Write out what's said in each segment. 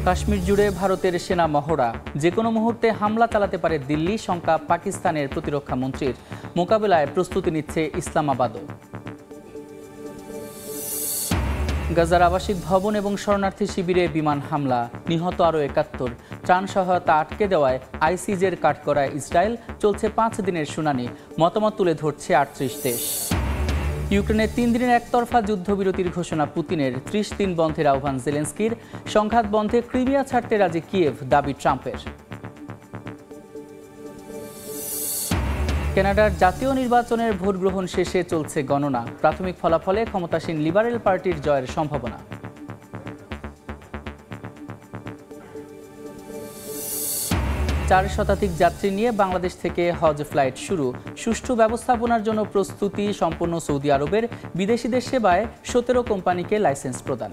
কাশ্মীর জুড়ে ভারতের সেনা মহড়া, যে কোনো মুহূর্তে হামলা চালাতে পারে দিল্লি, শঙ্কা পাকিস্তানের প্রতিরক্ষা মন্ত্রীর। মোকাবেলায় প্রস্তুতি নিচ্ছে ইসলামাবাদও। গাজার আবাসিক ভবন এবং শরণার্থী শিবিরে বিমান হামলা, নিহত আরও ৭১। ত্রাণ সহায়তা আটকে দেওয়ায় আইসিজের কাঠগড়ায় ইসরায়েল। চলছে ৫ দিনের শুনানি, মতামত তুলে ধরছে ৩৮ দেশ। ইউক্রেনে ৩ দিনের একতরফা যুদ্ধবিরতির ঘোষণা পুতিনের, ৩০ দিন বন্ধের আহ্বান জেলেন্সকির। সংঘাত বন্ধে ক্রিমিয়া ছাড়তে রাজি কিয়েভ, দাবি ট্রাম্পের। কানাডার জাতীয় নির্বাচনের ভোট গ্রহণ শেষে চলছে গণনা। প্রাথমিক ফলাফলে ক্ষমতাসীন লিবারেল পার্টির জয়ের সম্ভাবনা। ৪ শতাধিক যাত্রী নিয়ে বাংলাদেশ থেকে হজ ফ্লাইট শুরু। সুষ্ঠু ব্যবস্থাপনার জন্য প্রস্তুতি সম্পন্ন সৌদি আরবের। বিদেশিদের সেবায় ১৭ কোম্পানিকে লাইসেন্স প্রদান।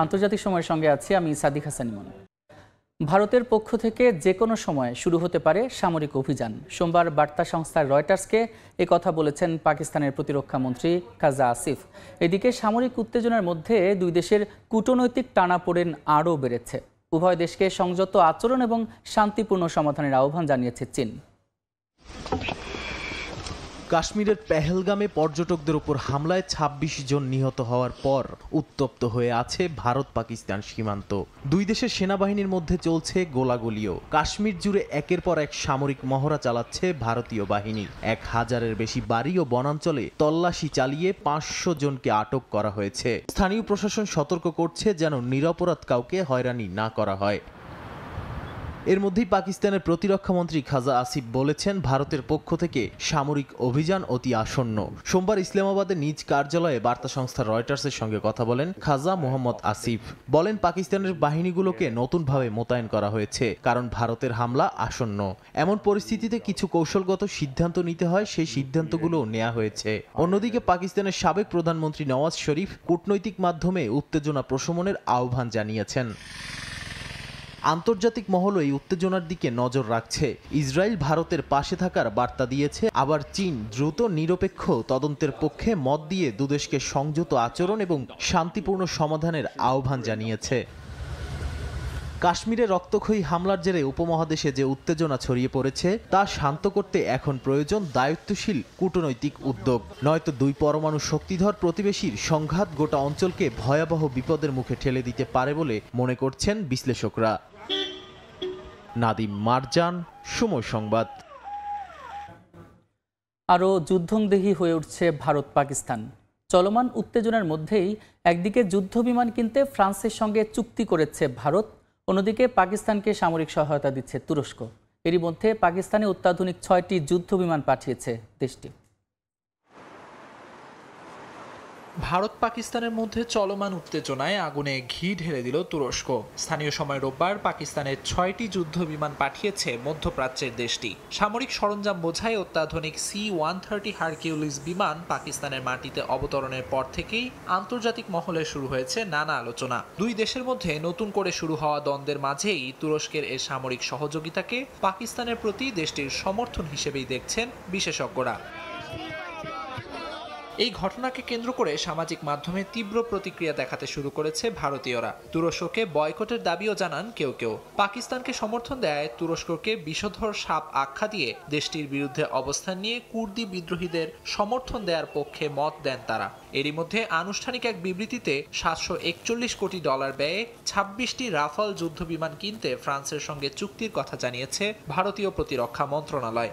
আন্তর্জাতিক সময়ের সঙ্গে আছি আমি সাদিক হাসান ইমন। ভারতের পক্ষ থেকে যে কোনো সময় শুরু হতে পারে সামরিক অভিযান। সোমবার বার্তা সংস্থা রয়টার্সকে কথা বলেছেন পাকিস্তানের প্রতিরক্ষা মন্ত্রী খাজা আসিফ। এদিকে সামরিক উত্তেজনার মধ্যে দুই দেশের কূটনৈতিক টানাপোড়েন আরও বেড়েছে। উভয় দেশকে সংযত আচরণ এবং শান্তিপূর্ণ সমাধানের আহ্বান জানিয়েছে চীন। কাশ্মীরের পেহেলগামে পর্যটকদের উপর হামলায় ২৬ জন নিহত হওয়ার পর উত্তপ্ত হয়ে আছে ভারত পাকিস্তান সীমান্ত। দুই দেশের সেনাবাহিনীর মধ্যে চলছে গোলাগুলিও। কাশ্মীর জুড়ে একের পর এক সামরিক মহড়া চালাচ্ছে ভারতীয় বাহিনী। ১,০০০-এর বেশি বাড়ি ও বনাঞ্চলে তল্লাশি চালিয়ে ৫০০ জনকে আটক করা হয়েছে। স্থানীয় প্রশাসন সতর্ক করছে যেন নিরপরাধ কাউকে হয়রানি না করা হয়। এর মধ্যেই পাকিস্তানের প্রতিরক্ষা মন্ত্রী খাজা আসিফ বলেছেন, ভারতের পক্ষ থেকে সামরিক অভিযান অতি আসন্ন। সোমবার ইসলামাবাদের নিজ কার্যালয়ে বার্তা সংস্থা রয়টার্সের সঙ্গে কথা বলেন খাজা মোহাম্মদ আসিফ। বলেন, পাকিস্তানের বাহিনীগুলোকে নতুনভাবে মোতায়েন করা হয়েছে, কারণ ভারতের হামলা আসন্ন। এমন পরিস্থিতিতে কিছু কৌশলগত সিদ্ধান্ত নিতে হয়, সেই সিদ্ধান্তগুলো নেওয়া হয়েছে। অন্যদিকে পাকিস্তানের সাবেক প্রধানমন্ত্রী নওয়াজ শরীফ কূটনৈতিক মাধ্যমে উত্তেজনা প্রশমনের আহ্বান জানিয়েছেন। আন্তর্জাতিক মহল এই উত্তেজনার দিকে নজর রাখছে। ইসরায়েল ভারতের পাশে থাকার বার্তা দিয়েছে, আবার চীন দ্রুত নিরপেক্ষ তদন্তের পক্ষে মত দিয়ে দুদেশকে সংযত আচরণ এবং শান্তিপূর্ণ সমাধানের আহ্বান জানিয়েছে। কাশ্মীরে রক্তক্ষয়ী হামলার জেরে উপমহাদেশে যে উত্তেজনা ছড়িয়ে পড়েছে তা শান্ত করতে এখন প্রয়োজন দায়িত্বশীল কূটনৈতিক উদ্যোগ। নয়তো দুই পরমাণু শক্তিধর প্রতিবেশীর সংঘাত গোটা অঞ্চলকে ভয়াবহ বিপদের মুখে ঠেলে দিতে পারে বলে মনে করছেন বিশ্লেষকরা। নাদিম মারজান, সময় সংবাদ। আরও যুদ্ধংদেহী হয়ে উঠছে ভারত পাকিস্তান। চলমান উত্তেজনার মধ্যেই একদিকে যুদ্ধবিমান কিনতে ফ্রান্সের সঙ্গে চুক্তি করেছে ভারত, অন্যদিকে পাকিস্তানকে সামরিক সহায়তা দিচ্ছে তুরস্ক। এরই মধ্যে পাকিস্তানে অত্যাধুনিক ৬টি যুদ্ধবিমান পাঠিয়েছে দেশটি। ভারত পাকিস্তানের মধ্যে চলমান উত্তেজনায় আগুনে ঘি ঢেলে দিল তুরস্ক। স্থানীয় সময় রোববার পাকিস্তানের ৬টি যুদ্ধ বিমান পাঠিয়েছে মধ্যপ্রাচ্যের দেশটি। সামরিক সরঞ্জাম বোঝাই অত্যাধুনিক C-130 হারকিউলিস বিমান পাকিস্তানের মাটিতে অবতরণের পর থেকেই আন্তর্জাতিক মহলে শুরু হয়েছে নানা আলোচনা। দুই দেশের মধ্যে নতুন করে শুরু হওয়া দ্বন্দ্বের মাঝেই তুরস্কের এ সামরিক সহযোগিতাকে পাকিস্তানের প্রতি দেশটির সমর্থন হিসেবেই দেখছেন বিশেষজ্ঞরা। এই ঘটনাকে কেন্দ্র করে সামাজিক মাধ্যমে তীব্র প্রতিক্রিয়া দেখাতে শুরু করেছে ভারতীয়রা। তুরস্ককে বয়কটের দাবিও জানান কেউ কেউ। পাকিস্তানকে সমর্থন দেয় তুরস্ককে বিষধর সাপ আখ্যা দিয়ে দেশটির বিরুদ্ধে অবস্থান নিয়ে কুর্দি বিদ্রোহীদের সমর্থন দেওয়ার পক্ষে মত দেন তারা। এরই মধ্যে আনুষ্ঠানিক এক বিবৃতিতে $৭৪১ কোটি ব্যয়ে ২৬টি রাফাল যুদ্ধবিমান কিনতে ফ্রান্সের সঙ্গে চুক্তির কথা জানিয়েছে ভারতীয় প্রতিরক্ষা মন্ত্রণালয়।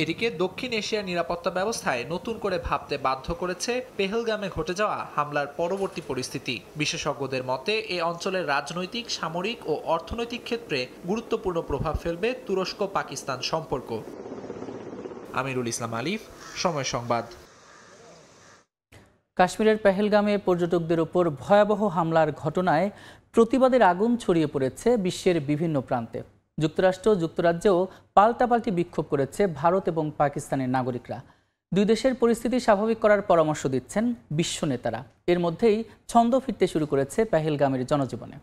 এদিকে দক্ষিণ এশিয়ার নিরাপত্তা ব্যবস্থায় নতুন করে ভাবতে বাধ্য করেছে পেহেলগামে ঘটে যাওয়া হামলার পরবর্তী পরিস্থিতি। বিশেষজ্ঞদের মতে এ অঞ্চলের রাজনৈতিক, সামরিক ও অর্থনৈতিক ক্ষেত্রে গুরুত্বপূর্ণ প্রভাব ফেলবে তুরস্ক পাকিস্তান সম্পর্ক। আমিরুল ইসলাম আলিফ, সময় সংবাদ। কাশ্মীরের পেহেলগামে পর্যটকদের ওপর ভয়াবহ হামলার ঘটনায় প্রতিবাদের আগুন ছড়িয়ে পড়েছে বিশ্বের বিভিন্ন প্রান্তে। যুক্তরাষ্ট্র, যুক্তরাজ্যেও পাল্টাপাল্টি বিক্ষোভ করেছে ভারত এবং পাকিস্তানের নাগরিকরা। দুই দেশের পরিস্থিতি স্বাভাবিক করার পরামর্শ দিচ্ছেন বিশ্ব নেতারা। এর মধ্যেই ছন্দ ফিরতে শুরু করেছে পেহেলগামের জনজীবনে।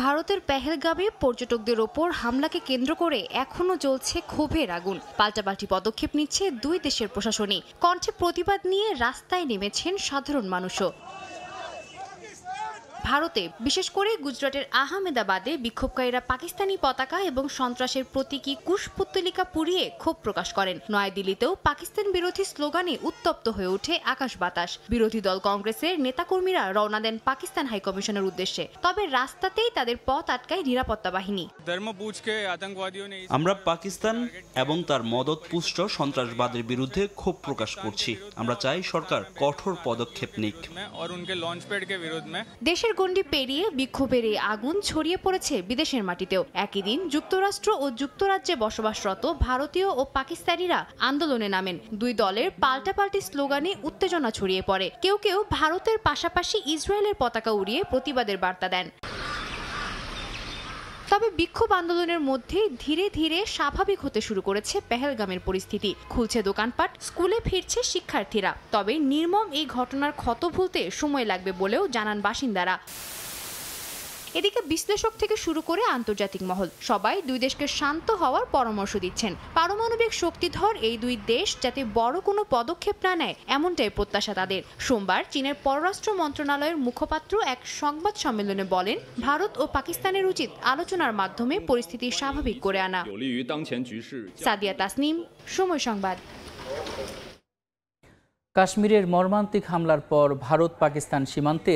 ভারতের পেহেলগামে পর্যটকদের ওপর হামলাকে কেন্দ্র করে এখনো জ্বলছে ক্ষোভের আগুন। পাল্টাপাল্টি পদক্ষেপ নিচ্ছে দুই দেশের প্রশাসনই। কণ্ঠে প্রতিবাদ নিয়ে রাস্তায় নেমেছেন সাধারণ মানুষও। ভারতে বিশেষ করে গুজরাটের আহমেদাবাদে বিক্ষোভকারীরা পাকিস্তানি পতাকা এবং সন্ত্রাসের প্রতীকী কুশপুত্তলিকা পুড়িয়ে ক্ষোভ প্রকাশ করেন। নয়াদিল্লিতেও পাকিস্তান বিরোধী স্লোগানে উত্তপ্ত হয়ে ওঠে আকাশ বাতাস। বিরোধী দল কংগ্রেসের নেতাকর্মীরা রওনা দেন পাকিস্তান হাইকমিশনের উদ্দেশ্যে। তবে রাস্তাতেই তাদের পথ আটকায় নিরাপত্তা বাহিনী। আমরা পাকিস্তান এবং তার মদতপুষ্ট সন্ত্রাসবাদের বিরুদ্ধে ক্ষোভ প্রকাশ করছি। আমরা চাই সরকার কঠোর পদক্ষেপ নিক। দেশের গণ্ডি পেরিয়ে বিক্ষোভের এই আগুন ছড়িয়ে পড়েছে বিদেশের মাটিতেও। একই দিন যুক্তরাষ্ট্র ও যুক্তরাজ্যে বসবাসরত ভারতীয় ও পাকিস্তানিরা আন্দোলনে নামেন। দুই দলের পাল্টাপাল্টি স্লোগানে উত্তেজনা ছড়িয়ে পড়ে। কেউ কেউ ভারতের পাশাপাশি ইসরায়েলের পতাকা উড়িয়ে প্রতিবাদের বার্তা দেন। তবে বিক্ষোভ আন্দোলনের মধ্যে ধীরে ধীরে স্বাভাবিক হতে শুরু করেছে পেহেলগামের পরিস্থিতি। খুলছে দোকানপাট, স্কুলে ফিরছে শিক্ষার্থীরা। তবে নির্মম এই ঘটনার ক্ষত ভুলতে সময় লাগবে বলেও জানান বাসিন্দারা। এদিকে বিশ্লেষক থেকে শুরু করে আন্তর্জাতিক মহল সবাই দুই দেশকে শান্ত হওয়ার পরামর্শ দিচ্ছেন। পারমাণবিক শক্তিধর এই দুই দেশ যাতে বড় কোনো পদক্ষেপ না নেয়, এমনটাই প্রত্যাশা তাদের। সোমবার চীনের পররাষ্ট্র মন্ত্রণালয়ের মুখপাত্র এক সংবাদ সম্মেলনে বলেন, ভারত ও পাকিস্তানের উচিত আলোচনার মাধ্যমে পরিস্থিতি স্বাভাবিক করে আনা। সাদিয়া তাসনিম, সময় সংবাদ। কাশ্মীরের মর্মান্তিক হামলার পর ভারত পাকিস্তান সীমান্তে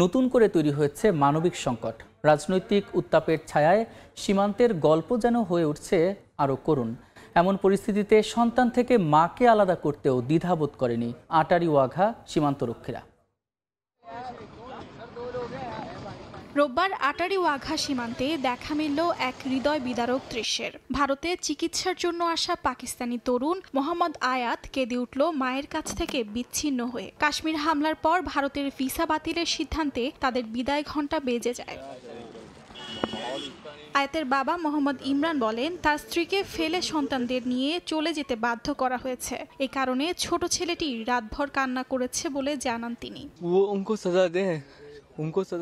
নতুন করে তৈরি হয়েছে মানবিক সংকট। রাজনৈতিক উত্তাপের ছায়ায় সীমান্তের গল্প যেন হয়ে উঠছে আরও করুণ। এমন পরিস্থিতিতে সন্তান থেকে মাকে আলাদা করতেও দ্বিধাবোধ করেনি আটারি ওয়াঘা সীমান্তরক্ষীরা। রোববার আটারি ওয়াঘা সীমান্তে দেখা মিলল এক হৃদয় বিদারক দৃশ্যের। ভারতে চিকিৎসার জন্য আসা পাকিস্তানি তরুণ মোহাম্মদ আয়াত কেঁদে উঠল মায়ের কাছ থেকে বিচ্ছিন্ন হয়ে। কাশ্মীর হামলার পর ভারতের ভিসা বাতিলের সিদ্ধান্তে তাদের বিদায় ঘণ্টা বেজে যায়। আয়াতের বাবা মোহাম্মদ ইমরান বলেন, তার স্ত্রীকে ফেলে সন্তানদের নিয়ে চলে যেতে বাধ্য করা হয়েছে। এ কারণে ছোট ছেলেটি রাতভর কান্না করেছে বলে জানান তিনি।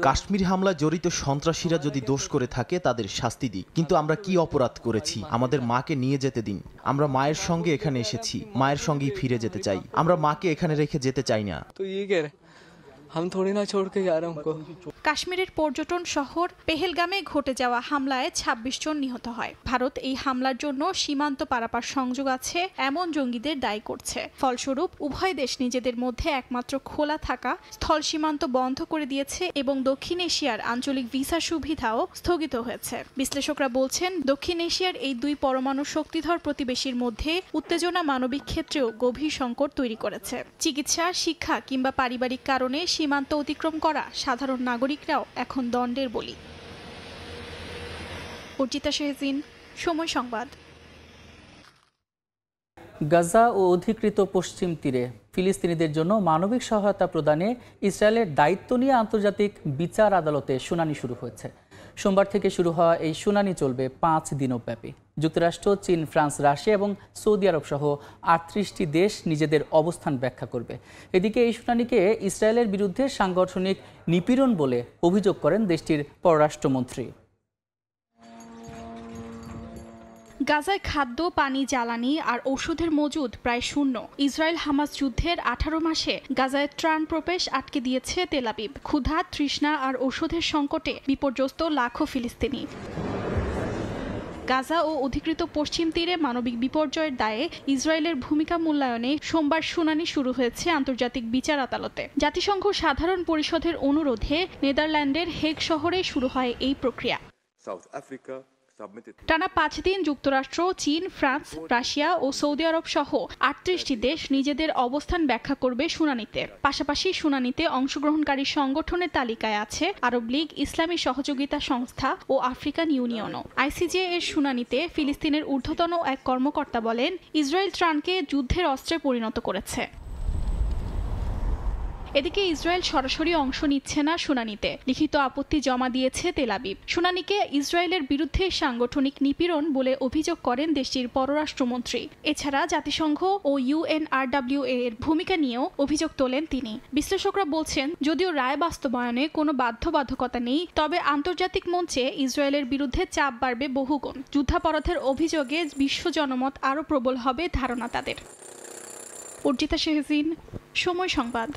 কাশ্মীর হামলায় জড়িত সন্ত্রাসীরা যদি দোষ করে থাকে তাদের শাস্তি দিক, কিন্তু আমরা কি অপরাধ করেছি? আমাদের মাকে নিয়ে যেতে দিন। আমরা মায়ের সঙ্গে এখানে এসেছি, মায়ের সঙ্গেই ফিরে যেতে চাই। আমরা মাকে এখানে রেখে যেতে চাই না। কাশ্মীরের পর্যটন শহর পেহেলগামে ঘটে যাওয়া হামলায় ২৬ জন নিহত হয়। ভারত এই হামলার জন্য সীমান্ত পারাপার সংযোগ আছে এমন জঙ্গিদের দায়ী করছে। ফলস্বরূপ উভয় দেশ নিজেদের মধ্যে একমাত্র খোলা থাকা স্থল সীমান্ত বন্ধ করে দিয়েছে এবং দক্ষিণ এশিয়ার আঞ্চলিক ভিসা সুবিধাও স্থগিত হয়েছে। বিশ্লেষকরা বলছেন, দক্ষিণ এশিয়ার এই দুই পরমাণু শক্তিধর প্রতিবেশীর মধ্যে উত্তেজনা মানবিক ক্ষেত্রেও গভীর সংকট তৈরি করেছে। চিকিৎসা, শিক্ষা কিংবা পারিবারিক কারণে সীমান্ত অতিক্রম করা সাধারণ নাগরিকরাও এখন দণ্ডের বলি। অর্জিতা শেহজিন, সময় সংবাদ। গাজা ও অধিকৃত পশ্চিম তীরে ফিলিস্তিনিদের জন্য মানবিক সহায়তা প্রদানে ইসরায়েলের দায়িত্ব নিয়ে আন্তর্জাতিক বিচার আদালতে শুনানি শুরু হয়েছে। সোমবার থেকে শুরু হওয়া এই শুনানি চলবে 5 দিনব্যাপী। যুক্তরাষ্ট্র, চীন, ফ্রান্স, রাশিয়া এবং সৌদি আরব সহ 38টি দেশ নিজেদের অবস্থান ব্যাখ্যা করবে। এদিকে এই শুনানিকে ইসরায়েলের বিরুদ্ধে সাংগঠনিক নিপীড়ন বলে অভিযোগ করেন দেশটির পররাষ্ট্রমন্ত্রী। গাজায় খাদ্য, পানি, জ্বালানি আর ওষুধের মজুদ প্রায় শূন্য। ইসরায়েল হামাস যুদ্ধের 18 মাসে গাজায় ত্রাণ প্রবেশ আটকে দিয়েছে তেল আবিব। ক্ষুধা, তৃষ্ণা আর ওষুধের সংকটে বিপর্যস্ত লাখো ফিলিস্তিনি। গাজা ও অধিকৃত পশ্চিম তীরে মানবিক বিপর্যয়ের দায়ে ইসরায়েলের ভূমিকা মূল্যায়নে সোমবার শুনানি শুরু হয়েছে আন্তর্জাতিক বিচার আদালতে। জাতিসংঘ সাধারণ পরিষদের অনুরোধে নেদারল্যান্ডের হেগ শহরে শুরু হয় এই প্রক্রিয়া। টানা 5 দিন যুক্তরাষ্ট্র, চীন, ফ্রান্স, রাশিয়া ও সৌদি আরব সহ 38টি দেশ নিজেদের অবস্থান ব্যাখ্যা করবে শুনানিতে। পাশাপাশি শুনানিতে অংশগ্রহণকারী সংগঠনের তালিকায় আছে আরব লীগ, ইসলামী সহযোগিতা সংস্থা ও আফ্রিকান ইউনিয়নও। আইসিজে এর শুনানিতে ফিলিস্তিনের ঊর্ধ্বতন এক কর্মকর্তা বলেন, ইসরায়েল ত্রাণকে যুদ্ধের অস্ত্রে পরিণত করেছে। এদিকে ইসরায়েল সরাসরি অংশ নিচ্ছে না শুনানিতে, লিখিত আপত্তি জমা দিয়েছে তেল আবিব। শুনানিকে ইসরায়েলের বিরুদ্ধে সাংগঠনিক নিপীড়ন বলে অভিযোগ করেন দেশটির পররাষ্ট্রমন্ত্রী। এছাড়া জাতিসংঘ ও UNRWA এর ভূমিকা নিয়েও অভিযোগ তোলেন তিনি। বিশ্লেষকরা বলছেন, যদিও রায় বাস্তবায়নে কোনো বাধ্যবাধকতা নেই, তবে আন্তর্জাতিক মঞ্চে ইসরায়েলের বিরুদ্ধে চাপ বাড়বে বহুগুণ। যুদ্ধাপরাধের অভিযোগে বিশ্ব জনমত আরও প্রবল হবে ধারণা তাদের। অর্জিতা শেহজিন, সময় সংবাদ।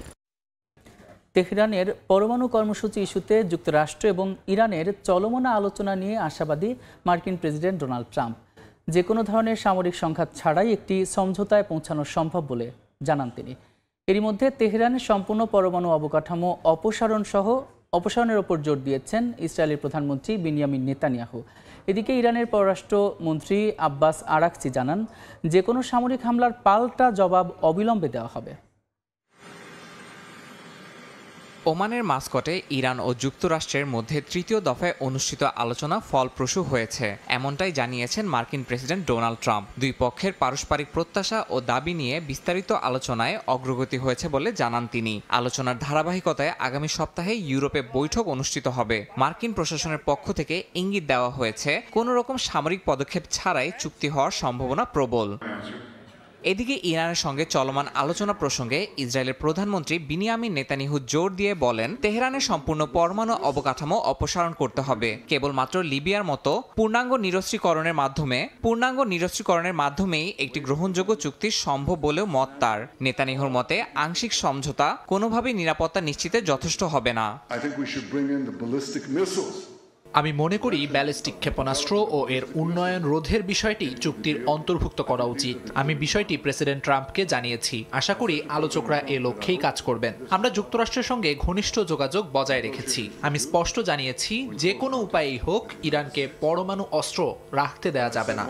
তেহরানের পরমাণু কর্মসূচি ইস্যুতে যুক্তরাষ্ট্র এবং ইরানের চলমান আলোচনা নিয়ে আশাবাদী মার্কিন প্রেসিডেন্ট ডোনাল্ড ট্রাম্প। যে কোনো ধরনের সামরিক সংঘাত ছাড়াই একটি সমঝোতায় পৌঁছানো সম্ভব বলে জানান তিনি। এরই মধ্যে তেহরানের সম্পূর্ণ পরমাণু অবকাঠামো অপসারণের ওপর জোর দিয়েছেন ইসরায়েলের প্রধানমন্ত্রী বিনিয়ামিন নেতানিয়াহু। এদিকে ইরানের পররাষ্ট্রমন্ত্রী আব্বাস আরাকচি জানান, যে কোনো সামরিক হামলার পাল্টা জবাব অবিলম্বে দেওয়া হবে। ওমানের মাস্কটে ইরান ও যুক্তরাষ্ট্রের মধ্যে তৃতীয় দফায় অনুষ্ঠিত আলোচনা ফলপ্রসূ হয়েছে, এমনটাই জানিয়েছেন মার্কিন প্রেসিডেন্ট ডোনাল্ড ট্রাম্প। দুই পক্ষের পারস্পরিক প্রত্যাশা ও দাবি নিয়ে বিস্তারিত আলোচনায় অগ্রগতি হয়েছে বলে জানান তিনি। আলোচনার ধারাবাহিকতায় আগামী সপ্তাহে ইউরোপে বৈঠক অনুষ্ঠিত হবে। মার্কিন প্রশাসনের পক্ষ থেকে ইঙ্গিত দেওয়া হয়েছে, কোনো রকম সামরিক পদক্ষেপ ছাড়াই চুক্তি হওয়ার সম্ভাবনা প্রবল। এদিকে ইরানের সঙ্গে চলমান আলোচনা প্রসঙ্গে ইসরায়েলের প্রধানমন্ত্রী বিনিয়ামিন নেতানিয়াহু জোর দিয়ে বলেন, তেহরানের সম্পূর্ণ পরমাণু অবকাঠামো অপসারণ করতে হবে। কেবলমাত্র লিবিয়ার মতো পূর্ণাঙ্গ নিরস্ত্রীকরণের মাধ্যমেই একটি গ্রহণযোগ্য চুক্তি সম্ভব বলেও মত তার। নেতানিয়াহুর মতে আংশিক সমঝোতা কোনোভাবেই নিরাপত্তা নিশ্চিতে যথেষ্ট হবে না। আমি মনে করি ব্যালিস্টিক ক্ষেপণাস্ত্র ও এর উন্নয়ন রোধের বিষয়টি চুক্তির অন্তর্ভুক্ত করা উচিত। আমি বিষয়টি প্রেসিডেন্ট ট্রাম্পকে জানিয়েছি। আশা করি আলোচকরা এ লক্ষ্যেই কাজ করবেন। আমরা যুক্তরাষ্ট্রের সঙ্গে ঘনিষ্ঠ যোগাযোগ বজায় রেখেছি। আমি স্পষ্ট জানিয়েছি, যে কোনো উপায়েই হোক ইরানকে পরমাণু অস্ত্র রাখতে দেওয়া যাবে না।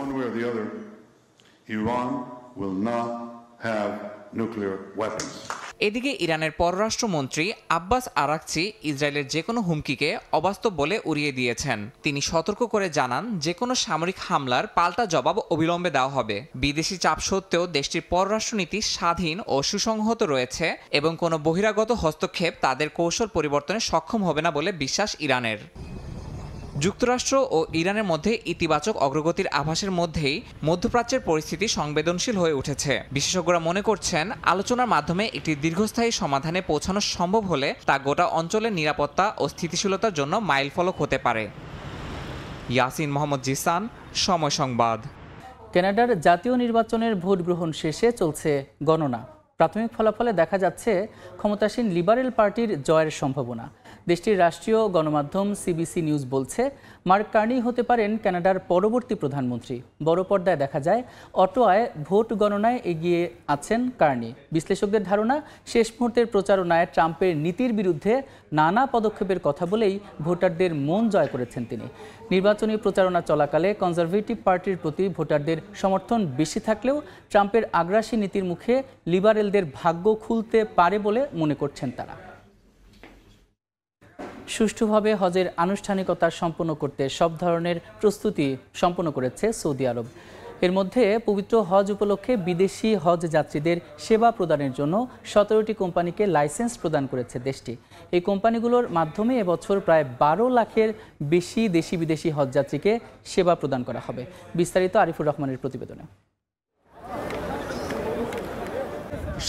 এদিকে ইরানের পররাষ্ট্রমন্ত্রী আব্বাস আরাকচি ইসরায়েলের যে কোনো হুমকিকে অবাস্তব বলে উড়িয়ে দিয়েছেন। তিনি সতর্ক করে জানান, যে কোনো সামরিক হামলার পাল্টা জবাব অবিলম্বে দেওয়া হবে। বিদেশি চাপ সত্ত্বেও দেশটির পররাষ্ট্রনীতি স্বাধীন ও সুসংহত রয়েছে এবং কোনো বহিরাগত হস্তক্ষেপ তাদের কৌশল পরিবর্তনে সক্ষম হবে না বলে বিশ্বাস ইরানের। যুক্তরাষ্ট্র ও ইরানের মধ্যে ইতিবাচক অগ্রগতির আভাসের মধ্যেই মধ্যপ্রাচ্যের পরিস্থিতি সংবেদনশীল হয়ে উঠেছে। বিশেষজ্ঞরা মনে করছেন, আলোচনার মাধ্যমে একটি দীর্ঘস্থায়ী সমাধানে পৌঁছানো সম্ভব হলে তা গোটা অঞ্চলের নিরাপত্তা ও স্থিতিশীলতার জন্য মাইলফলক হতে পারে। ইয়াসিন মোহাম্মদ জিসান, সময় সংবাদ। কানাডার জাতীয় নির্বাচনের ভোট গ্রহণ শেষে চলছে গণনা। প্রাথমিক ফলাফলে দেখা যাচ্ছে ক্ষমতাসীন লিবারেল পার্টির জয়ের সম্ভাবনা। দেশটির রাষ্ট্রীয় গণমাধ্যম CBC নিউজ বলছে, মার্ক কার্নি হতে পারেন কানাডার পরবর্তী প্রধানমন্ত্রী। বড় পর্দায় দেখা যায় অটোয়ায় ভোট গণনায় এগিয়ে আছেন কার্নি। বিশ্লেষকদের ধারণা, শেষ মুহূর্তের প্রচারণায় ট্রাম্পের নীতির বিরুদ্ধে নানা পদক্ষেপের কথা বলেই ভোটারদের মন জয় করেছেন তিনি। নির্বাচনী প্রচারণা চলাকালে কনজারভেটিভ পার্টির প্রতি ভোটারদের সমর্থন বেশি থাকলেও ট্রাম্পের আগ্রাসী নীতির মুখে লিবারেলদের ভাগ্য খুলতে পারে বলে মনে করছেন তারা। সুষ্ঠুভাবে হজের আনুষ্ঠানিকতা সম্পন্ন করতে সব ধরনের প্রস্তুতি সম্পন্ন করেছে সৌদি আরব। এর মধ্যে পবিত্র হজ উপলক্ষে বিদেশি হজ যাত্রীদের সেবা প্রদানের জন্য 17টি কোম্পানিকে লাইসেন্স প্রদান করেছে দেশটি। এই কোম্পানিগুলোর মাধ্যমে এবছর প্রায় 12 লাখের বেশি দেশি বিদেশি হজযাত্রীকে সেবা প্রদান করা হবে। বিস্তারিত আরিফুর রহমানের প্রতিবেদনে।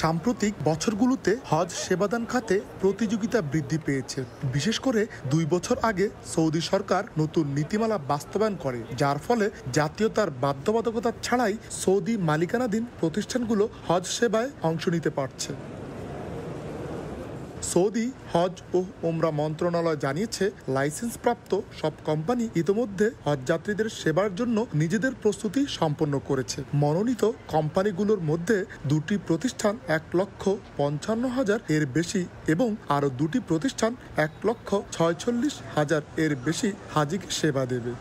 সাম্প্রতিক বছরগুলোতে হজ সেবাদান খাতে প্রতিযোগিতা বৃদ্ধি পেয়েছে। বিশেষ করে 2 বছর আগে সৌদি সরকার নতুন নীতিমালা বাস্তবায়ন করে, যার ফলে জাতীয়তার বাধ্যবাধকতা ছাড়াই সৌদি মালিকানাধীন প্রতিষ্ঠানগুলো হজ সেবায় অংশ নিতে পারছে। সৌদি হজ ও ওমরা মন্ত্রণালয় জানিয়েছে, লাইসেন্সপ্রাপ্ত সব কোম্পানি ইতোমধ্যে হজযাত্রীদের সেবার জন্য নিজেদের প্রস্তুতি সম্পন্ন করেছে। মনোনীত কোম্পানিগুলোর মধ্যে 2টি প্রতিষ্ঠান 1,55,000 এর বেশি এবং আরও 2টি প্রতিষ্ঠান 1,46,000 এর বেশি হাজিকে সেবা দেবে।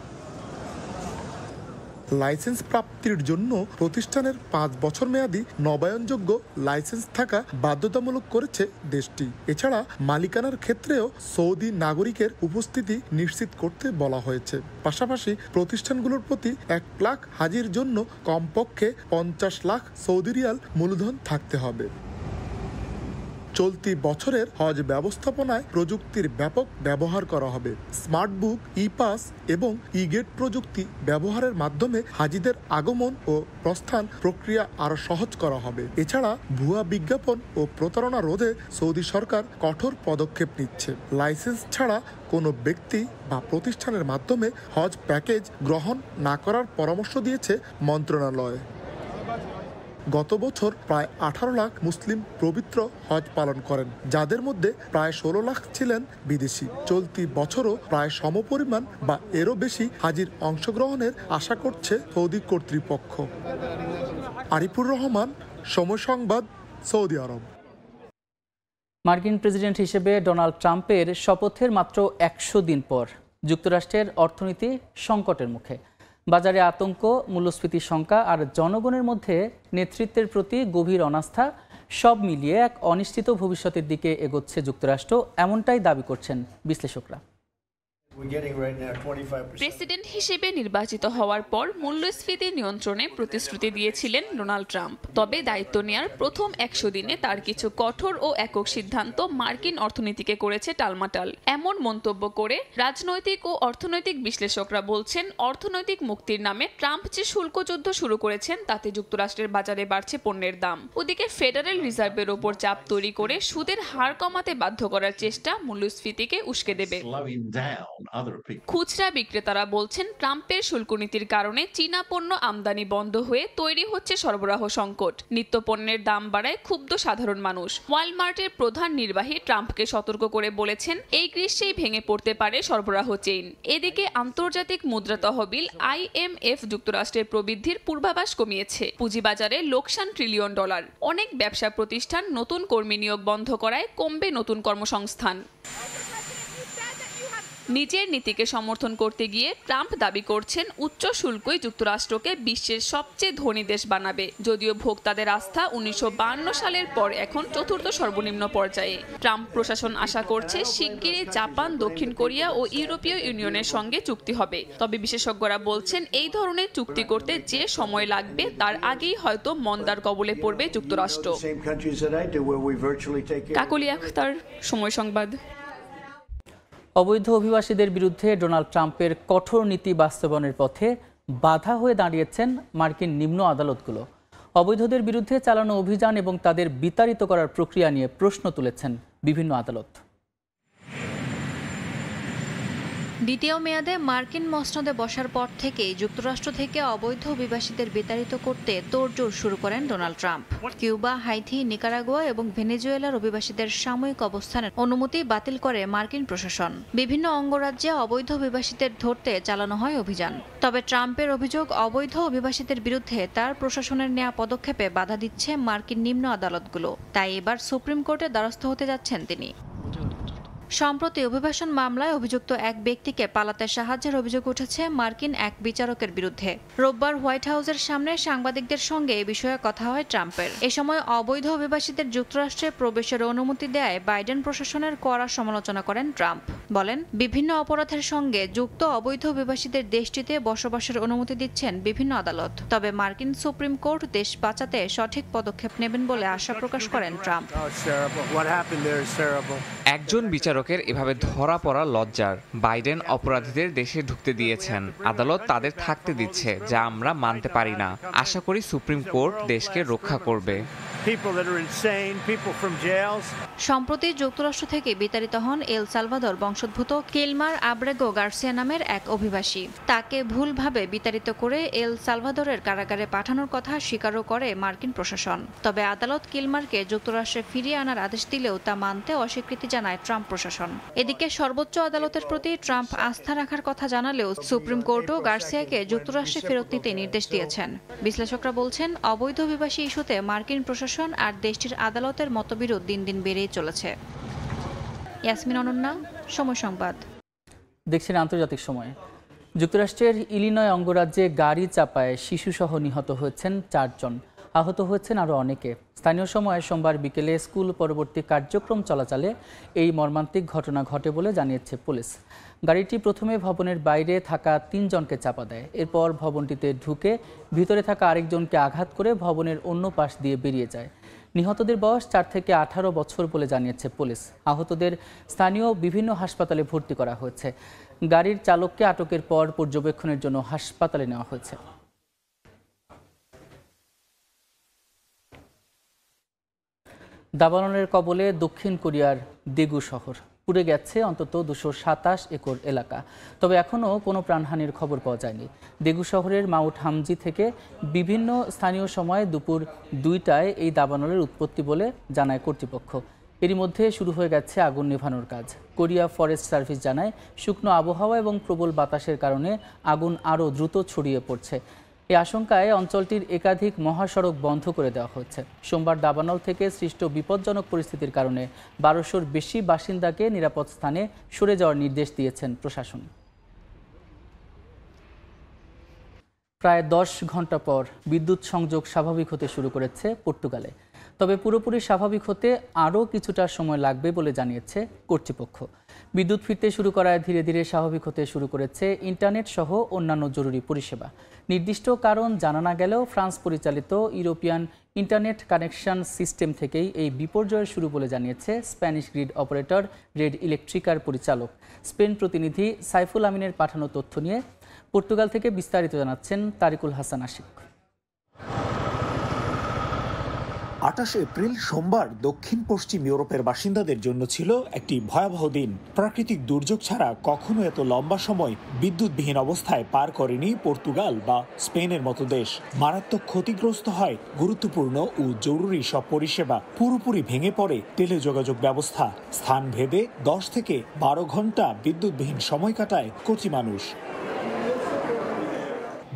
লাইসেন্স প্রাপ্তির জন্য প্রতিষ্ঠানের 5 বছর মেয়াদী নবায়নযোগ্য লাইসেন্স থাকা বাধ্যতামূলক করেছে দেশটি। এছাড়া মালিকানার ক্ষেত্রেও সৌদি নাগরিকের উপস্থিতি নিশ্চিত করতে বলা হয়েছে। পাশাপাশি প্রতিষ্ঠানগুলোর প্রতি 1 লাখ হাজির জন্য কমপক্ষে 50 লাখ সৌদি রিয়াল মূলধন থাকতে হবে। চলতি বছরের হজ ব্যবস্থাপনায় প্রযুক্তির ব্যাপক ব্যবহার করা হবে। স্মার্ট বুক, ই পাস এবং ই গেট প্রযুক্তি ব্যবহারের মাধ্যমে হাজিদের আগমন ও প্রস্থান প্রক্রিয়া আরো সহজ করা হবে। এছাড়া ভুয়া বিজ্ঞাপন ও প্রতারণা রোধে সৌদি সরকার কঠোর পদক্ষেপ নিচ্ছে। লাইসেন্স ছাড়া কোনো ব্যক্তি বা প্রতিষ্ঠানের মাধ্যমে হজ প্যাকেজ গ্রহণ না করার পরামর্শ দিয়েছে মন্ত্রণালয়। গত বছর প্রায় 18 লাখ মুসলিম পবিত্র হজ পালন করেন, যাদের মধ্যে প্রায় 16 লাখ ছিলেন বিদেশি। চলতি বছরও প্রায় সমপরিমাণ বা এরও বেশি হাজির অংশগ্রহণের আশা করছে সৌদি কর্তৃপক্ষ। আরিফুর রহমান, সময় সংবাদ, সৌদি আরব। মার্কিন প্রেসিডেন্ট হিসেবে ডোনাল্ড ট্রাম্পের শপথের মাত্র 100 দিন পর যুক্তরাষ্ট্রের অর্থনীতি সংকটের মুখে। বাজারে আতঙ্ক, মূল্যস্ফীতির শঙ্কা আর জনগণের মধ্যে নেতৃত্বের প্রতি গভীর অনাস্থা, সব মিলিয়ে এক অনিশ্চিত ভবিষ্যতের দিকে এগোচ্ছে যুক্তরাষ্ট্র, এমনটাই দাবি করছেন বিশ্লেষকরা। প্রেসিডেন্ট হিসেবে নির্বাচিত হওয়ার পর মূল্যস্ফীতি নিয়ন্ত্রণে প্রতিশ্রুতি দিয়েছিলেন ডোনাল্ড ট্রাম্প। তবে দায়িত্ব নেয়ার প্রথম 100 দিনে তার কিছু কঠোর ও একক সিদ্ধান্ত মার্কিন অর্থনীতিকে করেছে টালমাটাল। এমন মন্তব্য করে রাজনৈতিক ও অর্থনৈতিক বিশ্লেষকরা বলছেন, অর্থনৈতিক মুক্তির নামে ট্রাম্প যে শুল্ক যুদ্ধ শুরু করেছেন তাতে যুক্তরাষ্ট্রের বাজারে বাড়ছে পণ্যের দাম। ওদিকে ফেডারেল রিজার্ভের ওপর চাপ তৈরি করে সুদের হার কমাতে বাধ্য করার চেষ্টা মূল্যস্ফীতিকে উস্কে দেবে। খুচরা বিক্রেতারা বলছেন, ট্রাম্পের শুল্ক নীতির কারণে চীনা পণ্য আমদানি বন্ধ হয়ে তৈরি হচ্ছে সরবরাহ সংকট। নিত্য পণ্যের দাম বাড়ায় ক্ষুব্ধ সাধারণ মানুষ। ওয়ালমার্টের প্রধান নির্বাহী ট্রাম্পকে সতর্ক করে বলেছেন, এই গ্রীষ্মেই ভেঙে পড়তে পারে সরবরাহ চেইন। এদিকে আন্তর্জাতিক মুদ্রা তহবিল IMF যুক্তরাষ্ট্রের প্রবৃদ্ধির পূর্বাভাস কমিয়েছে। পুঁজিবাজারে লোকসান $1 ট্রিলিয়ন। অনেক ব্যবসা প্রতিষ্ঠান নতুন কর্মী নিয়োগ বন্ধ করায় কমবে নতুন কর্মসংস্থান। নিজের নীতিকে সমর্থন করতে গিয়ে ট্রাম্প দাবি করছেন, উচ্চ শুল্কই যুক্তরাষ্ট্রকে বিশ্বের সবচেয়ে ধনী দেশ বানাবে। যদিও ভোক্তাদের আস্থা 1952 সালের পর এখন চতুর্থ সর্বনিম্ন পর্যায়ে। ট্রাম্প প্রশাসন আশা করছে শিগগিরই জাপান, দক্ষিণ কোরিয়া ও ইউরোপীয় ইউনিয়নের সঙ্গে চুক্তি হবে। তবে বিশেষজ্ঞরা বলছেন, এই ধরনের চুক্তি করতে যে সময় লাগবে তার আগেই হয়তো মন্দার কবলে পড়বে যুক্তরাষ্ট্র। কাকলি আখতার, সময় সংবাদ। অবৈধ অভিবাসীদের বিরুদ্ধে ডোনাল্ড ট্রাম্পের কঠোর নীতি বাস্তবায়নের পথে বাধা হয়ে দাঁড়িয়েছেন মার্কিন নিম্ন আদালতগুলো। অবৈধদের বিরুদ্ধে চালানো অভিযান এবং তাদের বিতাড়িত করার প্রক্রিয়া নিয়ে প্রশ্ন তুলেছেন বিভিন্ন আদালত। দ্বিতীয় মেয়াদে মার্কিন মসনদে বসার পর থেকেই যুক্তরাষ্ট্র থেকে অবৈধ অভিবাসীদের বিতাড়িত করতে তোড়জোড় শুরু করেন Donald Trump. Cuba, Haiti, Nicaragua এবং ভেনেজুয়েলার অভিবাসীদের সাময়িক অবস্থানের অনুমতি বাতিল করে মার্কিন প্রশাসন। বিভিন্ন অঙ্গরাজ্যে অবৈধ অভিবাসীদের ধরতে চালানো হয় অভিযান। তবে ট্রাম্পের অভিযোগ, অবৈধ অভিবাসীদের বিরুদ্ধে তার প্রশাসনের নেওয়া পদক্ষেপে বাধা দিচ্ছে মার্কিন নিম্ন আদালতগুলো। তাই এবার সুপ্রিম কোর্টের দ্বারস্থ হতে যাচ্ছেন তিনি। সম্প্রতি অভিবাসন মামলায় অভিযুক্ত এক ব্যক্তিকে পালাতে সাহায্যের অভিযোগ উঠেছে মার্কিন এক বিচারকের বিরুদ্ধে। রোববার হোয়াইট হাউসের সামনে সাংবাদিকদের সঙ্গে এ বিষয়ে কথা হয় ট্রাম্পের। এ সময় অবৈধ অভিবাসীদের যুক্তরাষ্ট্রে প্রবেশের অনুমতি দেয় বাইডেন প্রশাসনের কড়া সমালোচনা করেন ট্রাম্প। বলেন, বিভিন্ন অপরাধের সঙ্গে যুক্ত অবৈধ অভিবাসীদের দেশটিতে বসবাসের অনুমতি দিচ্ছেন বিভিন্ন আদালত। তবে মার্কিন সুপ্রিম কোর্ট দেশ বাঁচাতে সঠিক পদক্ষেপ নেবেন বলে আশা প্রকাশ করেন ট্রাম্প। একজন বিচারকের এভাবে ধরা পড়া লজ্জার। বাইডেন অপরাধীদের দেশে ঢুকতে দিয়েছেন, আদালত তাদের থাকতে দিচ্ছে, যা আমরা মানতে পারি না। আশা করি সুপ্রিম কোর্ট দেশকে রক্ষা করবে। সম্প্রতি যুক্তরাষ্ট্র থেকে বিতাড়িত হন এল সালভাদর বংশোদ্ভূত কিলমার আব্রেগো গার্সিয়া নামের এক অভিবাসী। তাকে ভুলভাবে বিতাড়িত করে এল সালভাদরের কারাগারে পাঠানোর কথা স্বীকারও করে মার্কিন প্রশাসন। তবে আদালত কিলমারকে যুক্তরাষ্ট্রে ফিরিয়ে আনার আদেশ দিলেও তা মানতে অস্বীকৃতি জানায় ট্রাম্প প্রশাসন। এদিকে সর্বোচ্চ আদালতের প্রতি ট্রাম্প আস্থা রাখার কথা জানালেও সুপ্রিম কোর্টও গার্সিয়াকে যুক্তরাষ্ট্রে ফেরত নিতে নির্দেশ দিয়েছেন। বিশ্লেষকরা বলছেন, অবৈধ অভিবাসী ইস্যুতে মার্কিন প্রশাসন আর দেশটির আদালতের মতবিরোধ দিন দিন বেড়েই চলেছে। ইয়াসমিন অনন্যা, সময় সংবাদ। দেখছেন আন্তর্জাতিক সময়। যুক্তরাষ্ট্রের ইলিনয় অঙ্গরাজ্যে গাড়ি চাপায় শিশুসহ নিহত হয়েছেন 4 জন, আহত হয়েছেন আরও অনেকে। স্থানীয় সময় সোমবার বিকেলে স্কুল পরবর্তী কার্যক্রম চলাকালে এই মর্মান্তিক ঘটনা ঘটে বলে জানিয়েছে পুলিশ। গাড়িটি প্রথমে ভবনের বাইরে থাকা 3 জনকে চাপা দেয়। এরপর ভবনটিতে ঢুকে ভিতরে থাকা আরেকজনকে আঘাত করে ভবনের অন্য পাশ দিয়ে বেরিয়ে যায়। নিহতদের বয়স 4 থেকে 18 বছর বলে জানিয়েছে পুলিশ। আহতদের স্থানীয় বিভিন্ন হাসপাতালে ভর্তি করা হয়েছে। গাড়ির চালককে আটকের পর পর্যবেক্ষণের জন্য হাসপাতালে নেওয়া হয়েছে। দাবানলের কবলে দক্ষিণ কোরিয়ার দেগু শহর। পুড়ে গেছে অন্তত 227 একর এলাকা। তবে এখনও কোনো প্রাণহানির খবর পাওয়া যায়নি। দেগু শহরের মাউট হামজি থেকে বিভিন্ন স্থানীয় সময় দুপুর 2টায় এই দাবানলের উৎপত্তি বলে জানায় কর্তৃপক্ষ। এরই মধ্যে শুরু হয়ে গেছে আগুন নেভানোর কাজ। কোরিয়া ফরেস্ট সার্ভিস জানায়, শুকনো আবহাওয়া এবং প্রবল বাতাসের কারণে আগুন আরও দ্রুত ছড়িয়ে পড়ছে। এই আশঙ্কায় অঞ্চলটির একাধিক মহাসড়ক বন্ধ করে দেওয়া হচ্ছে। সোমবার দাবানল থেকে সৃষ্ট বিপজ্জনক পরিস্থিতির কারণে 1200-র বেশি বাসিন্দাকে নিরাপদ স্থানে সরে যাওয়ার নির্দেশ দিয়েছেন প্রশাসন। প্রায় 10 ঘন্টা পর বিদ্যুৎ সংযোগ স্বাভাবিক হতে শুরু করেছে পর্তুগালে। তবে পুরোপুরি স্বাভাবিক হতে আরও কিছুটা সময় লাগবে বলে জানিয়েছে কর্তৃপক্ষ। বিদ্যুৎ ফিরতে শুরু করায় ধীরে ধীরে স্বাভাবিক হতে শুরু করেছে ইন্টারনেট সহ অন্যান্য জরুরি পরিষেবা। নির্দিষ্ট কারণ জানা না গেলেও ফ্রান্স পরিচালিত ইউরোপিয়ান ইন্টারনেট কানেকশন সিস্টেম থেকেই এই বিপর্যয়ের শুরু বলে জানিয়েছে স্প্যানিশ গ্রিড অপারেটর রেড ইলেকট্রিকার পরিচালক। স্পেন প্রতিনিধি সাইফুল আমিনের পাঠানো তথ্য নিয়ে পর্তুগাল থেকে বিস্তারিত জানাচ্ছেন তারিকুল হাসান আশিক। 28 এপ্রিল সোমবার দক্ষিণ পশ্চিম ইউরোপের বাসিন্দাদের জন্য ছিল একটি ভয়াবহ দিন। প্রাকৃতিক দুর্যোগ ছাড়া কখনো এত লম্বা সময় বিদ্যুৎবিহীন অবস্থায় পার করেনি পর্তুগাল বা স্পেনের মতো দেশ। মারাত্মক ক্ষতিগ্রস্ত হয় গুরুত্বপূর্ণ ও জরুরি সব পরিষেবা। পুরোপুরি ভেঙে পড়ে টেলিযোগাযোগ ব্যবস্থা। স্থান ভেদে 10 থেকে 12 ঘন্টা বিদ্যুৎবিহীন সময় কাটায় কোটি মানুষ।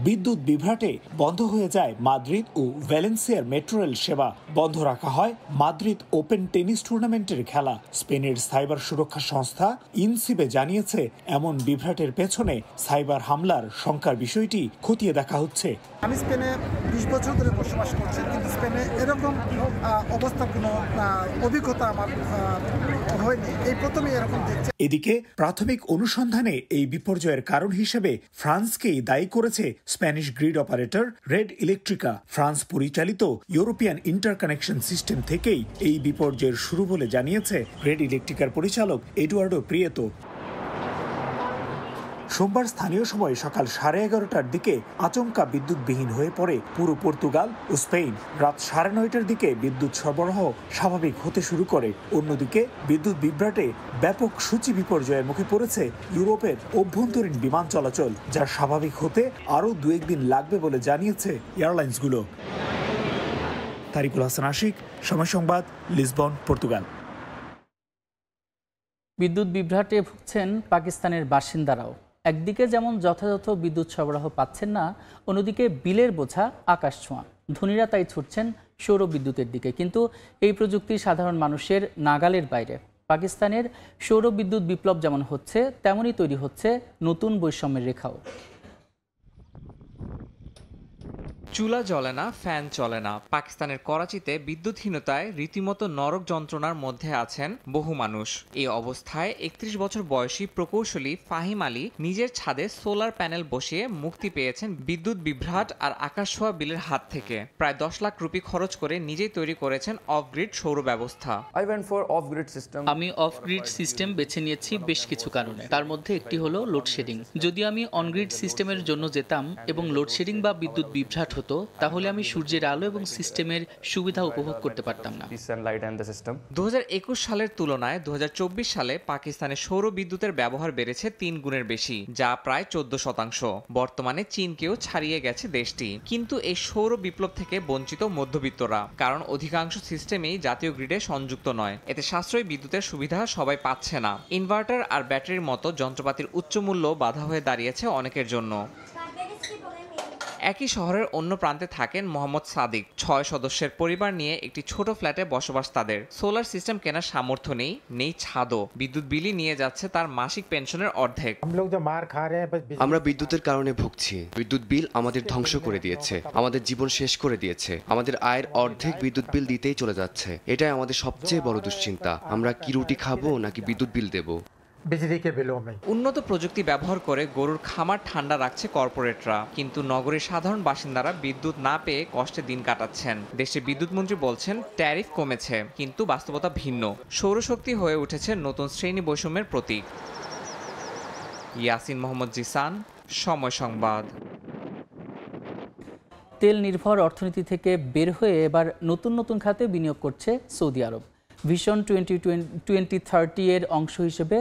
বিদ্যুৎ বিভ্রাটে বন্ধ হয়ে যায় মাদ্রিদ ও ভ্যালেন্সিয়ার মেট্রো রেল সেবা। বন্ধ রাখা হয় মাদ্রিদ ওপেন টেনিস টুর্নামেন্টের খেলা। স্পেনের সাইবার সুরক্ষা সংস্থা ইনসিবে জানিয়েছে, এমন বিভ্রাটের পেছনে সাইবার হামলার শঙ্কার বিষয়টি খতিয়ে দেখা হচ্ছে। আমি স্পেনে 20 বছর ধরে বসবাস করছি, কিন্তু স্পেনে এরকম অবস্থার কোনো অভিজ্ঞতা আমার হয়নি, এই প্রথমে এরকম দেখছি। এদিকে প্রাথমিক অনুসন্ধানে এই বিপর্যয়ের কারণ হিসেবে ফ্রান্সকেই দায়ী করেছে Spanish grid operator Red Electrica. France পরিচালিত ইউরোপিয়ান ইন্টারকানেকশন সিস্টেম থেকেই এই বিপর্যয়ের শুরু বলে জানিয়েছে রেড ইলেকট্রিকার পরিচালক এডুয়ার্ডো প্রিয়েতো। সোমবার স্থানীয় সময় সকাল 11:30টার দিকে আচমকা বিদ্যুৎবিহীন হয়ে পড়ে পুরো পর্তুগাল ও স্পেন। রাত 9:30টার দিকে বিদ্যুৎ সরবরাহ স্বাভাবিক হতে শুরু করে। অন্যদিকে বিদ্যুৎ বিভ্রাটে ব্যাপক সূচি বিপর্যয়ের মুখে পড়েছে ইউরোপের অভ্যন্তরীণ বিমান চলাচল, যা স্বাভাবিক হতে আরও 2-1 দিন লাগবে বলে জানিয়েছে এয়ারলাইন্সগুলো। তারিকুল হাসান আশিক, সময় সংবাদ, লিসবন, পর্তুগাল। বিদ্যুৎ বিভ্রাটে ভুগছেন পাকিস্তানের বাসিন্দারাও। একদিকে যেমন যথাযথ বিদ্যুৎ সরবরাহ পাচ্ছেন না, অন্যদিকে বিলের বোঝা আকাশ ছোঁয়া। ধনীরা তাই ছুটছেন সৌর বিদ্যুতের দিকে, কিন্তু এই প্রযুক্তি সাধারণ মানুষের নাগালের বাইরে। পাকিস্তানের সৌর বিদ্যুৎ বিপ্লব যেমন হচ্ছে, তেমনই তৈরি হচ্ছে নতুন বৈষম্যের রেখাও। চুলা জ্বলে না, ফ্যান চলে না। পাকিস্তানের করাচিতে বিদ্যুৎহীনতায় রীতিমতো নরক যন্ত্রণার মধ্যে আছেন বহু মানুষ। এই অবস্থায় 31 বছর বয়সী প্রকৌশলী ফাহিম আলী নিজের ছাদে সোলার প্যানেল বসিয়ে মুক্তি পেয়েছেন বিদ্যুৎ বিভ্রাট আর আকাশ ছোঁয়া বিলের হাত থেকে। প্রায় 10 লাখ রুপি খরচ করে নিজেই তৈরি করেছেন অফ গ্রিড সৌর ব্যবস্থা। আমি অফ গ্রিড সিস্টেম বেছে নিয়েছি বেশ কিছু কারণে। তার মধ্যে একটি হলো লোডশেডিং। যদি আমি অন গ্রিড সিস্টেমের জন্য যেতাম এবং লোডশেডিং বা বিদ্যুৎ বিভ্রাট হতো, তাহলে আমি সূর্যের আলো এবং সিস্টেমের সুবিধা উপভোগ করতে পারতাম না। 2021 সালের তুলনায় 2024 সালে পাকিস্তানে সৌর বিদ্যুতের ব্যবহার বেড়েছে 3 গুণের বেশি, যা প্রায় 14%। বর্তমানে চীনকেও ছাড়িয়ে গেছে দেশটি। কিন্তু এই সৌর বিপ্লব থেকে বঞ্চিত মধ্যবিত্তরা, কারণ অধিকাংশ সিস্টেমেই জাতীয় গ্রিডে সংযুক্ত নয়। এতে সাশ্রয়ী বিদ্যুতের সুবিধা সবাই পাচ্ছে না। ইনভার্টার আর ব্যাটারির মতো যন্ত্রপাতির উচ্চ মূল্য বাধা হয়ে দাঁড়িয়েছে অনেকের জন্য। একই শহরের অন্য প্রান্তে থাকেন মোহাম্মদ সাদিক। 6 সদস্যের পরিবার নিয়ে একটি ছোট ফ্ল্যাটে বসবাস তাদের। সোলার সিস্টেম কেনার সামর্থ্য নেই ছাদও। বিদ্যুৎ বিলই নিয়ে যাচ্ছে তার মাসিক পেনশনের অর্ধেক। আমরা বিদ্যুতের কারণে ভুগছি। বিদ্যুৎ বিল আমাদের ধ্বংস করে দিয়েছে, আমাদের জীবন শেষ করে দিয়েছে। আমাদের আয়ের অর্ধেক বিদ্যুৎ বিল দিতেই চলে যাচ্ছে। এটাই আমাদের সবচেয়ে বড় দুশ্চিন্তা। আমরা কি রুটি খাবো নাকি বিদ্যুৎ বিল দেব? উন্নত প্রযুক্তি ব্যবহার করে গরুর খামার ঠান্ডা রাখছে কর্পোরেটরা, কিন্তু নগরের সাধারণ বাসিন্দারা বিদ্যুৎ না পেয়ে কষ্টে দিন কাটাচ্ছেন। দেশে বিদ্যুৎ মন্ত্রী বলছেন ট্যারিফ কমেছে, কিন্তু বাস্তবতা ভিন্ন। সৌরশক্তি হয়ে উঠেছে নতুন শ্রেণী বৈষম্যের প্রতীক। ইয়াসিন মোহাম্মদ জিসান, সময় সংবাদ। তেল নির্ভর অর্থনীতি থেকে বের হয়ে এবার নতুন নতুন খাতে বিনিয়োগ করছে সৌদি আরব। ভিশন 2030 এর অংশ হিসেবে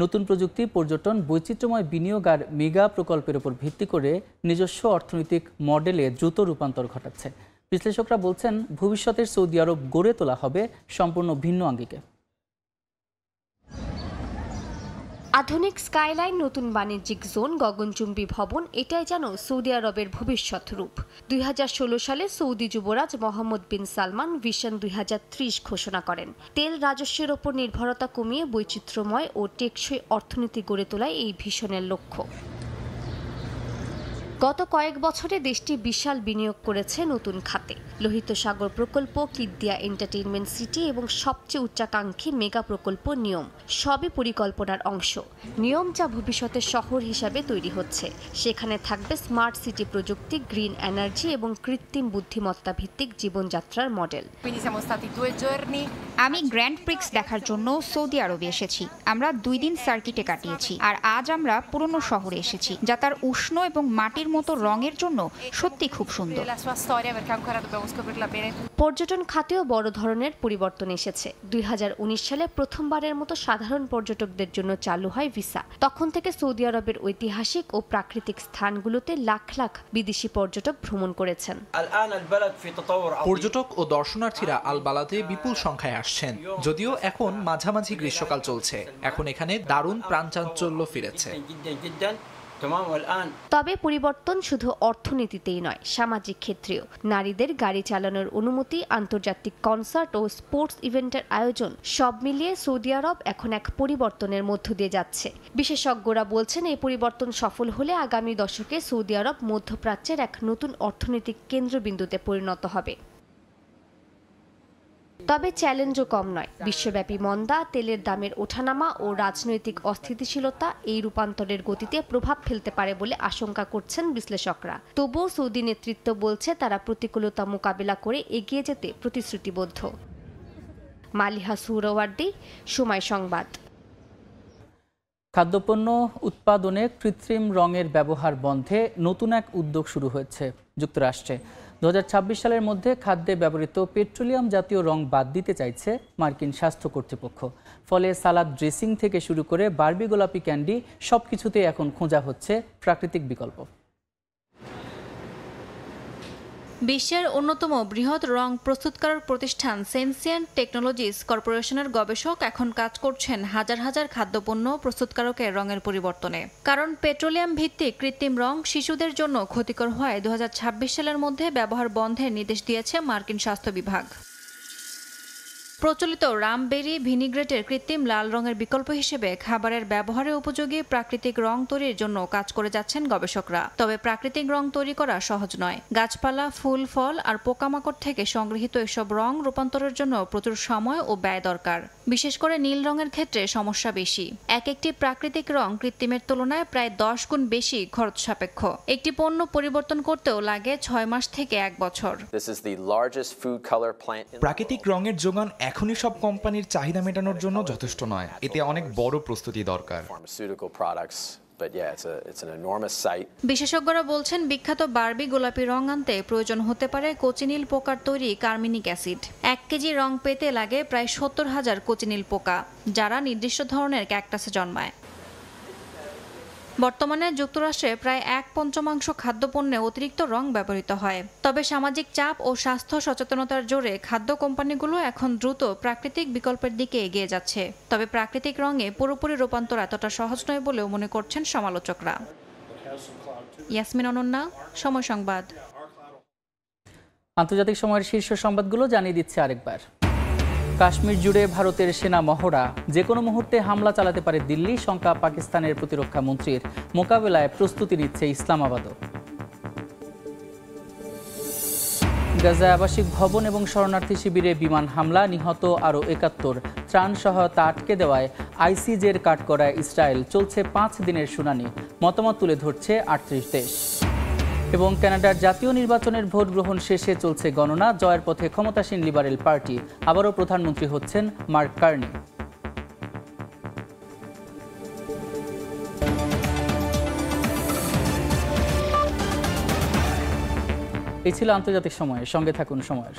নতুন প্রযুক্তি, পর্যটন, বৈচিত্র্যময় বিনিয়োগ আর মেগা প্রকল্পের উপর ভিত্তি করে নিজস্ব অর্থনৈতিক মডেলে দ্রুত রূপান্তর ঘটাচ্ছে। বিশ্লেষকরা বলছেন ভবিষ্যতের সৌদি আরব গড়ে তোলা হবে সম্পূর্ণ ভিন্ন আঙ্গিকে। আধুনিক স্কাইলাইন, নতুন বাণিজ্যিক জোন, গগনচুম্বী ভবন, এটাই যেন সৌদি আরবের ভবিষ্যৎ রূপ। 2016 সালে সৌদি যুবরাজ মোহাম্মদ বিন সালমান ভিশন 2030 ঘোষণা করেন। তেল রাজস্বের ওপর নির্ভরতা কমিয়ে বৈচিত্র্যময় ও টেকসই অর্থনীতি গড়ে তোলাই এই ভিশনের লক্ষ্য। গত কয়েক বছরে দেশটি বিশাল বিনিয়োগ করেছে নতুন খাতে। লোহিত সাগর প্রকল্প, কিদ্দিয়া এন্টারটেইনমেন্ট সিটি এবং সবচেয়ে উচ্চাকাঙ্ক্ষী মেগা প্রকল্প নিয়ম, সবই পরিকল্পনার অংশ। নিয়ম যা ভবিষ্যতের শহর হিসাবে তৈরি হচ্ছে। সেখানে থাকবে স্মার্ট সিটি প্রযুক্তি, গ্রিন এনার্জি এবং কৃত্রিম বুদ্ধিমত্তা ভিত্তিক জীবনযাত্রার মডেল। আমি গ্র্যান্ড প্রিক্স দেখার জন্য সৌদি আরবে এসেছি। আমরা 2 দিন সার্কিটে কাটিয়েছি, আর আজ আমরা পুরনো শহরে এসেছি, যা তার উষ্ণ এবং মাটির মতো রঙের জন্য সত্যি খুব সুন্দর। পর্যটন খাতেও বড় ধরনের পরিবর্তন এসেছে। 2019 সালে প্রথমবারের মতো সাধারণ পর্যটকদের জন্য চালু হয় ভিসা। তখন থেকে সৌদি আরবের ঐতিহাসিক ও প্রাকৃতিক স্থানগুলোতে লাখ লাখ বিদেশি পর্যটক ভ্রমণ করেছেন। পর্যটক ও দর্শনার্থীরা আল বালাদে বিপুল সংখ্যায় আসছেন। যদিও এখন মাঝামাঝি গ্রীষ্মকাল চলছে, এখন এখানে দারুণ প্রাণচাঞ্চল্য ফিরেছে। তবে পরিবর্তন শুধু অর্থনীতিতেই নয়, সামাজিক ক্ষেত্রেও। নারীদের গাড়ি চালানোর অনুমতি, আন্তর্জাতিক কনসার্ট ও স্পোর্টস ইভেন্টের আয়োজন, সব মিলিয়ে সৌদি আরব এখন এক পরিবর্তনের মধ্য দিয়ে যাচ্ছে। বিশেষজ্ঞরা বলছেন এই পরিবর্তন সফল হলে আগামী দশকে সৌদি আরব মধ্যপ্রাচ্যের এক নতুন অর্থনৈতিক কেন্দ্রবিন্দুতে পরিণত হবে। তবে চ্যালেঞ্জও কম নয়। বিশ্বব্যাপী মন্দা, তেলের দামের ওঠানামা ও রাজনৈতিক অস্থিতিশীলতা এই রূপান্তরের গতিতে প্রভাব ফেলতে পারে বলে আশঙ্কা করছেন বিশ্লেষকরা। তবুও সৌদি নেতৃত্ব বলছে তারা প্রতিকূলতা মোকাবিলা করে এগিয়ে যেতে প্রতিশ্রুতিবদ্ধ। মালিহা সুহরাওয়ার্দী, সময় সংবাদ। খাদ্যপণ্য উৎপাদনে কৃত্রিম রঙের ব্যবহার বন্ধে নতুন এক উদ্যোগ শুরু হয়েছে যুক্তরাষ্ট্রে। 2026 সালের মধ্যে খাদ্যে ব্যবহৃত পেট্রোলিয়াম জাতীয় রং বাদ দিতে চাইছে মার্কিন স্বাস্থ্য কর্তৃপক্ষ। ফলে সালাদ ড্রেসিং থেকে শুরু করে বারবি গোলাপি ক্যান্ডি সবকিছুতেই এখন খোঁজা হচ্ছে প্রাকৃতিক বিকল্প। বিশ্বের অন্যতম বৃহৎ রং প্রস্তুতকারক প্রতিষ্ঠান সেনসিয়েন্ট টেকনোলজিস কর্পোরেশনের গবেষক এখন কাজ করছেন হাজার হাজার খাদ্যপণ্য প্রস্তুতকারকের রঙের পরিবর্তনে। কারণ পেট্রোলিয়াম ভিত্তিক কৃত্রিম রং শিশুদের জন্য ক্ষতিকর হওয়ায় 2026 সালের মধ্যে ব্যবহার বন্ধের নির্দেশ দিয়েছে মার্কিন স্বাস্থ্য বিভাগ। প্রচলিত রামবেরি ভিনিগ্রেটের কৃত্রিম লাল রঙের বিকল্প হিসেবে খাবারের ব্যবহারে উপযোগী প্রাকৃতিক রং তৈরির জন্য কাজ করে যাচ্ছেন গবেষকরা। তবে প্রাকৃতিক রং তৈরি করা সহজ নয়। গাছপালা, ফুল, ফল আর পোকামাকড় থেকে সংগৃহীত এসব রং রূপান্তরের জন্য প্রচুর সময় ও ব্যয় দরকার। বিশেষ করে নীল রঙের ক্ষেত্রে সমস্যা বেশি। একটি প্রাকৃতিক রং কৃত্রিমের তুলনায় প্রায় 10 গুণ বেশি খরচ সাপেক্ষ। একটি পণ্য পরিবর্তন করতেও লাগে 6 মাস থেকে 1 বছর। প্রাকৃতিক রঙের যোগান এখনই সব কোম্পানির চাহিদা মেটানোর জন্য যথেষ্ট নয়। এতে অনেক বড় প্রস্তুতি দরকার। বিশেষজ্ঞরা বলছেন বিখ্যাত বারবি গোলাপি রং আনতে প্রয়োজন হতে পারে কোচিনিল পোকার তৈরি কার্মিনিক অ্যাসিড। 1 কেজি রং পেতে লাগে প্রায় 70,000 কোচিনিল পোকা, যারা নির্দিষ্ট ধরনের ক্যাকটাসে জন্মায়। বর্তমানে যুক্তরাষ্ট্রে প্রায় 1/5 খাদ্যপণ্যে অতিরিক্ত রং ব্যবহৃত হয়। তবে সামাজিক চাপ ও স্বাস্থ্য সচেতনতার জোরে খাদ্য কোম্পানিগুলো এখন দ্রুত প্রাকৃতিক বিকল্পের দিকে এগিয়ে যাচ্ছে। তবে প্রাকৃতিক রঙে পুরোপুরি রূপান্তর এতটা সহজ নয় বলেও মনে করছেন সমালোচকরা। ইয়াসমিন অনন্যা, সময় সংবাদ। আন্তর্জাতিক সময়ের শীর্ষ সংবাদগুলো জানিয়ে দিচ্ছে আরেকবার। কাশ্মীর জুড়ে ভারতের সেনা মহড়া, যে কোনো মুহূর্তে হামলা চালাতে পারে দিল্লি, শঙ্কা পাকিস্তানের প্রতিরক্ষা মন্ত্রীর। মোকাবেলায় প্রস্তুতি নিচ্ছে ইসলামাবাদও। গাজায় আবাসিক ভবন এবং শরণার্থী শিবিরে বিমান হামলা, নিহত আরও ৭১। ত্রাণ সহায়তা আটকে দেওয়ায় আইসিজের কাঠগড়ায় ইসরায়েল, চলছে 5 দিনের শুনানি। মতামত তুলে ধরছে 38 দেশ। এবং কানাডার জাতীয় নির্বাচনের ভোট গ্রহণ শেষে চলছে গণনা, জয়ের পথে ক্ষমতাসীন লিবারেল পার্টি। আবারও প্রধানমন্ত্রী হচ্ছেন মার্ক কার্নি। এই ছিল আন্তর্জাতিক সময়ের সঙ্গে থাকুন সময়ের।